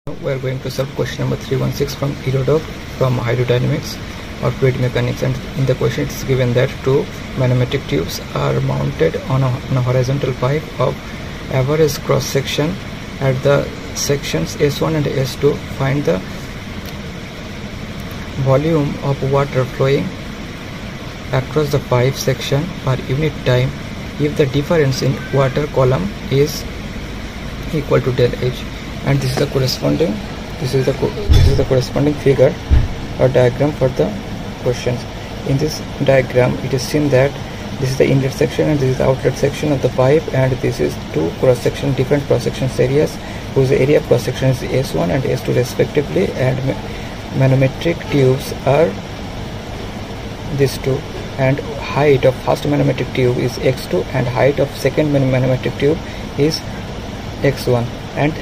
We are going to solve question number 316 from Irodov from hydrodynamics or fluid mechanics, and in the question it is given that two manometric tubes are mounted on a horizontal pipe of average cross section at the sections S1 and S2. Find the volume of water flowing across the pipe section per unit time if the difference in water column is equal to del H. And this is the corresponding figure or diagram for the questions. In this diagram it is seen that this is the inlet section and this is the outlet section of the pipe, and this is two different cross section areas whose area cross section is S1 and S2 respectively, and manometric tubes are these two, and height of first manometric tube is x2 and height of second manometric tube is x1, and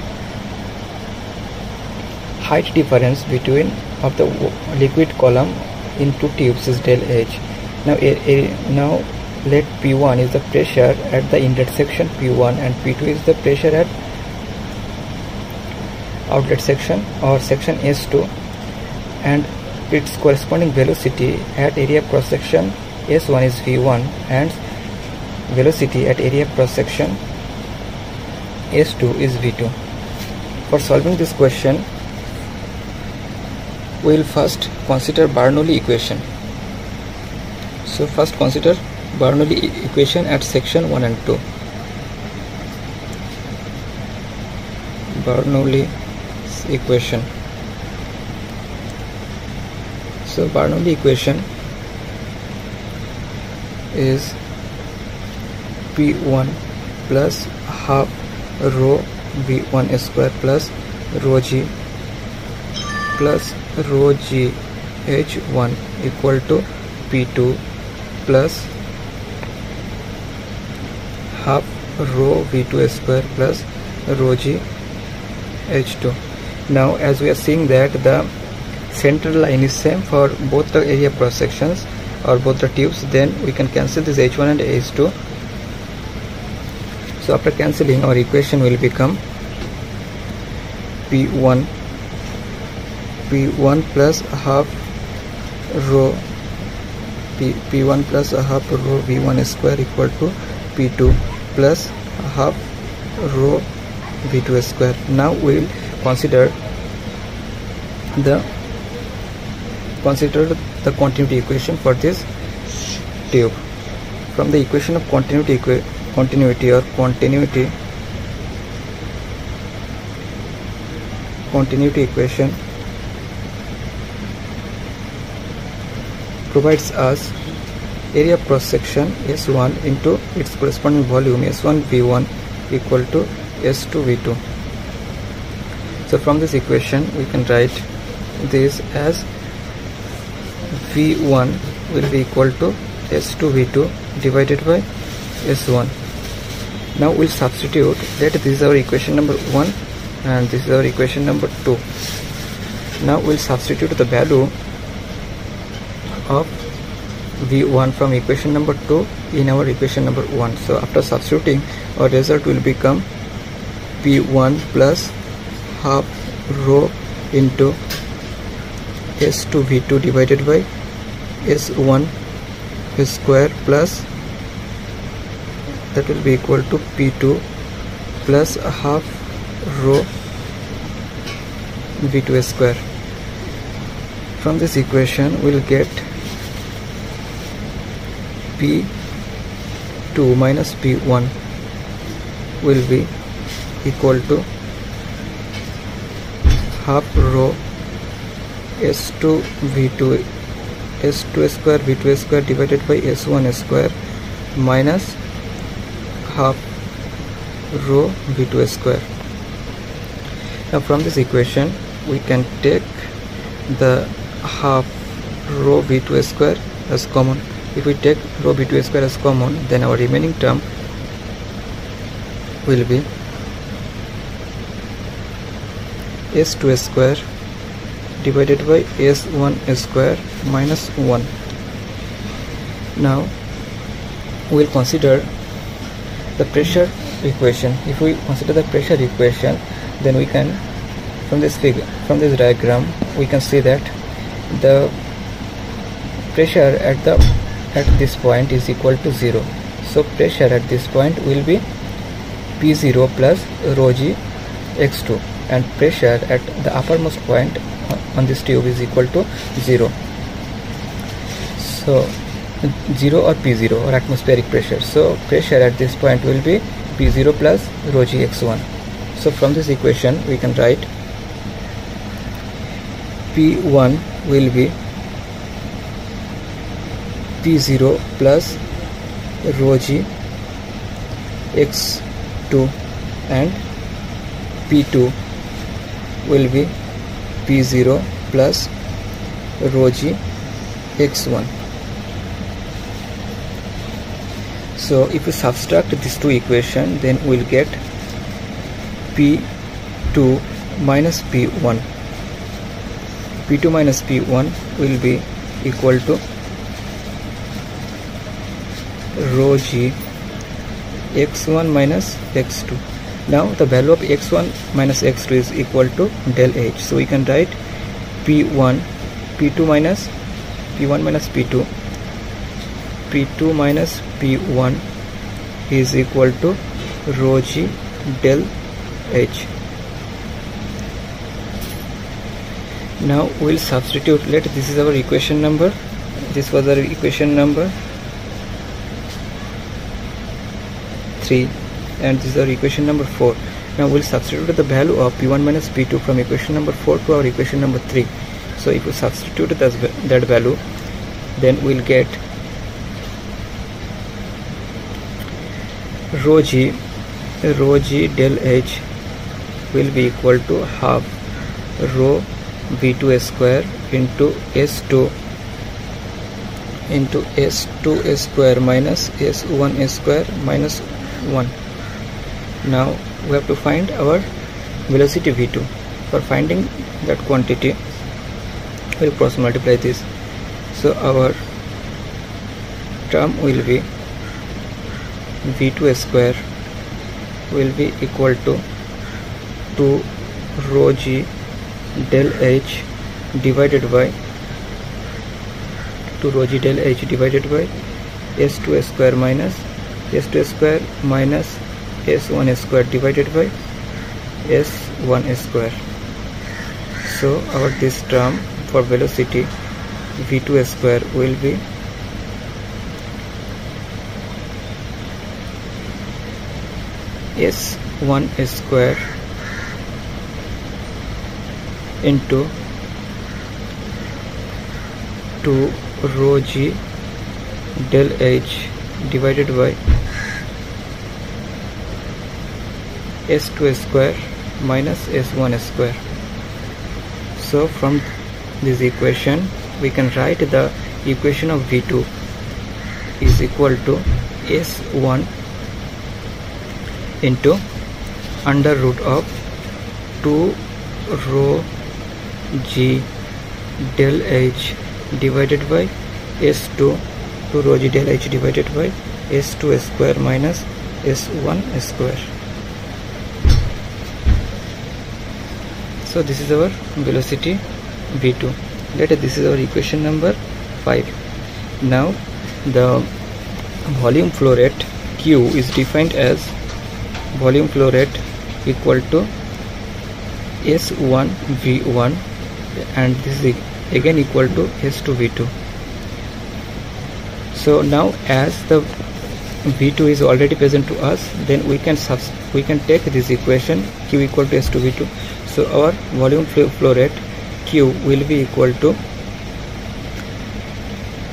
height difference between of the liquid column in two tubes is del H. Now let P1 is the pressure at the inlet section P1 and P2 is the pressure at outlet section or section S2, and its corresponding velocity at area cross section S1 is V1 and velocity at area cross section S2 is V2. For solving this question, we will first consider Bernoulli equation. So first consider Bernoulli equation at section 1 and 2. Bernoulli equation. So Bernoulli equation is P1 plus half rho V1 square plus rho G plus rho G H1 equal to P2 plus half rho V2 square plus rho G H2. Now as we are seeing that the central line is same for both the area cross sections or both the tubes, then we can cancel this H1 and H2. So after cancelling, our equation will become P1 plus half rho P1 plus half rho V1 square equal to P2 plus half rho V2 square. Now we will consider the continuity equation for this tube. From the equation of continuity equation provides us area of cross section S1 into its corresponding volume S1 V1 equal to S2 V2. So from this equation we can write this as V1 will be equal to S2 V2 divided by S1. Now we'll substitute that this is our equation number 1 and this is our equation number 2. Now we'll substitute the value of V1 from equation number 2 in our equation number 1. So after substituting, our result will become P1 plus half rho into S2 V2 divided by S1 square plus that will be equal to P2 plus half rho V2 square. From this equation we will get P2 minus P1 will be equal to half rho S2 square V2 square divided by S1 square minus half rho V2 square. Now from this equation we can take the half rho V2 square as common. If we take rho V2 square as common, then our remaining term will be S2 square divided by S1 square minus 1. Now we will consider the pressure equation. If we consider the pressure equation, then we can from this diagram we can see that the pressure at this point is equal to 0. So pressure at this point will be P0 plus rho g x2, and pressure at the uppermost point on this tube is equal to 0. So 0 or P0 or atmospheric pressure. So pressure at this point will be P0 plus rho g x1. So from this equation we can write P1 will be P0 plus rho g x2, and P2 will be P0 plus rho g x1. So if we subtract these two equations, then we'll get P2 minus P1. P2 minus P1 will be equal to rho g x1 minus x2. Now the value of x1 minus x2 is equal to del H. So we can write P1 minus P2. P2 minus P1 is equal to rho g del H. Now we'll substitute. This is our equation number. This was our equation number 3, and this is our equation number 4. Now we'll substitute the value of P1 minus P2 from equation number 4 to our equation number 3. So if we substitute that value, then we'll get rho g del H will be equal to half rho V2 square into S2 square minus S1 square minus 1. Now we have to find our velocity V2. For finding that quantity, we'll cross multiply this. So our term will be V2 square will be equal to 2 rho g del H divided by S2 square minus S2 square minus S1 square divided by S1 square. So our this term for velocity V2 square will be S1 square into 2 rho g del H divided by S2 square minus S1 square. So from this equation we can write the equation of V2 is equal to S1 into under root of 2 rho g del H divided by S2 rho g del H divided by S2 square minus S1 square. So this is our velocity V2. This is our equation number 5. Now the volume flow rate Q is defined as volume flow rate equal to S1 V1, and this is again equal to S2 V2. So now as the V2 is already present to us, then we can take this equation Q equal to S2 V2. So our volume flow rate Q will be equal to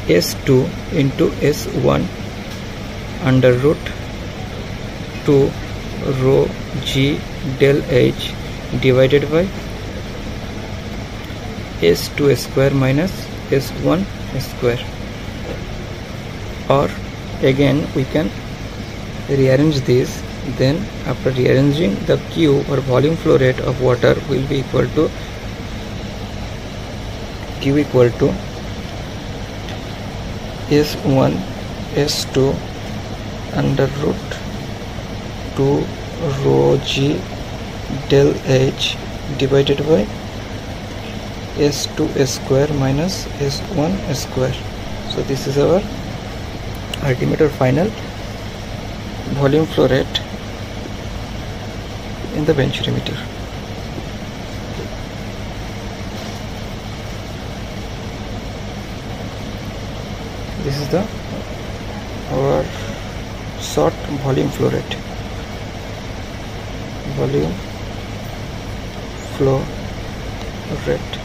S2 into S1 under root 2 rho g del H divided by S2 square minus S1 square. Or again we can rearrange this. Then after rearranging, the Q or volume flow rate of water will be equal to Q equal to S1 S2 under root 2 rho g del H divided by S2 square minus S1 square. So this is our ultimate or final volume flow rate in the benchurimeter. This is our short volume flow rate. Volume flow rate.